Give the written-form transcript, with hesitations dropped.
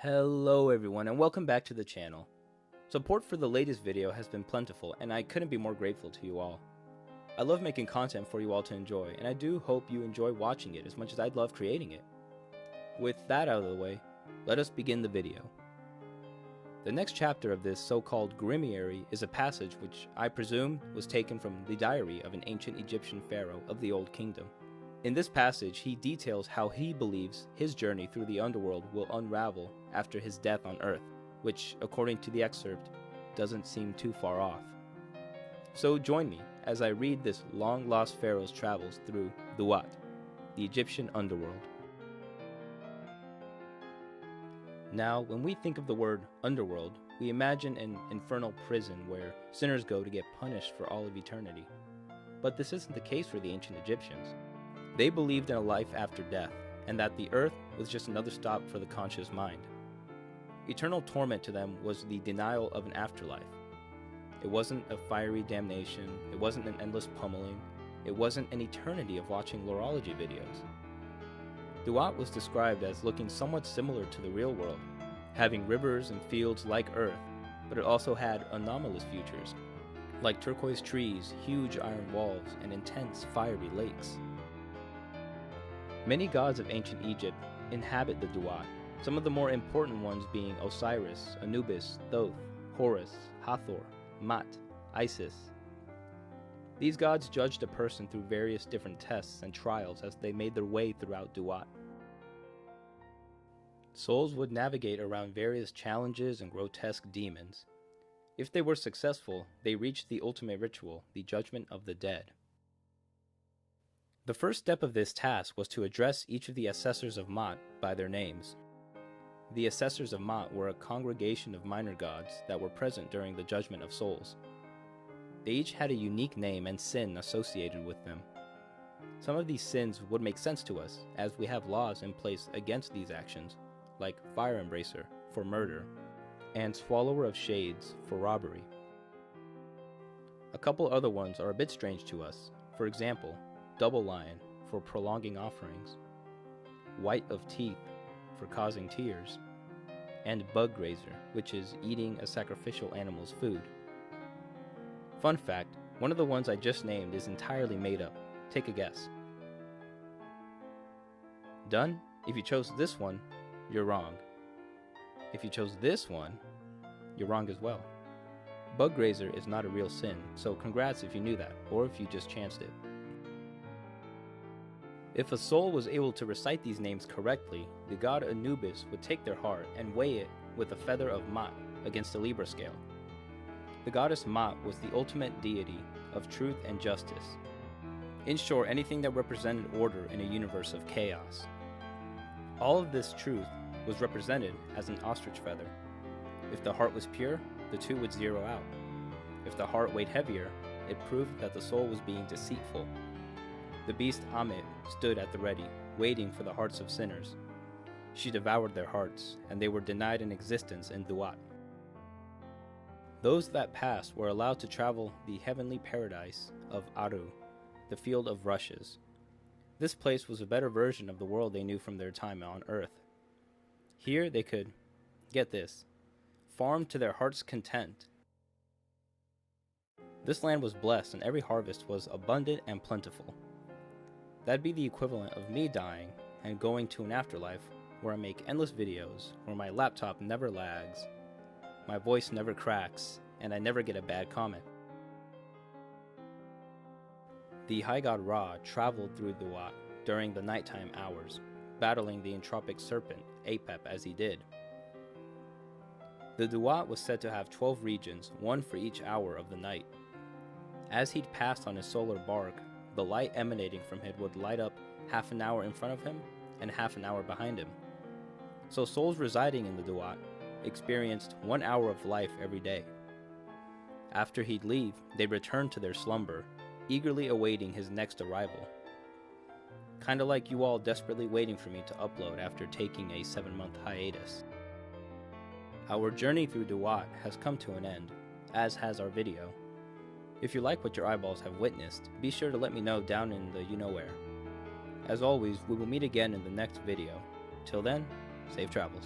Hello everyone and welcome back to the channel. Support for the latest video has been plentiful and I couldn't be more grateful to you all. I love making content for you all to enjoy and I do hope you enjoy watching it as much as I'd love creating it. With that out of the way, let us begin the video. The next chapter of this so-called grimoire is a passage which I presume was taken from the diary of an ancient Egyptian pharaoh of the Old Kingdom. In this passage, he details how he believes his journey through the underworld will unravel after his death on Earth, which, according to the excerpt, doesn't seem too far off. So join me as I read this long-lost pharaoh's travels through Duat, the Egyptian underworld. Now, when we think of the word underworld, we imagine an infernal prison where sinners go to get punished for all of eternity. But this isn't the case for the ancient Egyptians. They believed in a life after death, and that the earth was just another stop for the conscious mind. Eternal torment to them was the denial of an afterlife. It wasn't a fiery damnation, it wasn't an endless pummeling, it wasn't an eternity of watching lorology videos. Duat was described as looking somewhat similar to the real world, having rivers and fields like Earth, but it also had anomalous features, like turquoise trees, huge iron walls, and intense fiery lakes. Many gods of ancient Egypt inhabit the Duat, some of the more important ones being Osiris, Anubis, Thoth, Horus, Hathor, Mat, Isis. These gods judged a person through various different tests and trials as they made their way throughout Duat. Souls would navigate around various challenges and grotesque demons. If they were successful, they reached the ultimate ritual, the judgment of the dead. The first step of this task was to address each of the assessors of Mat by their names. The assessors of Mat were a congregation of minor gods that were present during the judgment of souls. They each had a unique name and sin associated with them. Some of these sins would make sense to us, as we have laws in place against these actions, like Fire Embracer for murder, and Swallower of Shades for robbery. A couple other ones are a bit strange to us. For example, Double Lion for prolonging offerings, White of Teeth for causing tears, and Bug Grazer, which is eating a sacrificial animal's food. Fun fact, one of the ones I just named is entirely made up. Take a guess. Done? If you chose this one, you're wrong. If you chose this one, you're wrong as well. Bug Grazer is not a real sin, so congrats if you knew that, or if you just chanced it. If a soul was able to recite these names correctly, the god Anubis would take their heart and weigh it with a feather of Mat against a Libra scale. The goddess Mat was the ultimate deity of truth and justice. In short, anything that represented order in a universe of chaos. All of this truth was represented as an ostrich feather. If the heart was pure, the two would zero out. If the heart weighed heavier, it proved that the soul was being deceitful. The beast Amit stood at the ready, waiting for the hearts of sinners. She devoured their hearts, and they were denied an existence in Duat. Those that passed were allowed to travel the heavenly paradise of Aru, the field of rushes. This place was a better version of the world they knew from their time on Earth. Here they could, get this, farm to their heart's content. This land was blessed and every harvest was abundant and plentiful. That'd be the equivalent of me dying and going to an afterlife where I make endless videos, where my laptop never lags, my voice never cracks, and I never get a bad comment. The high god Ra traveled through Duat during the nighttime hours, battling the entropic serpent, Apep, as he did. The Duat was said to have 12 regions, one for each hour of the night. As he'd passed on his solar bark, the light emanating from it would light up half an hour in front of him and half an hour behind him. So souls residing in the Duat experienced 1 hour of life every day. After he'd leave, they'd return to their slumber, eagerly awaiting his next arrival. Kinda like you all desperately waiting for me to upload after taking a 7-month hiatus. Our journey through Duat has come to an end, as has our video. If you like what your eyeballs have witnessed, be sure to let me know down in the you-know-where. As always, we will meet again in the next video. Till then, safe travels.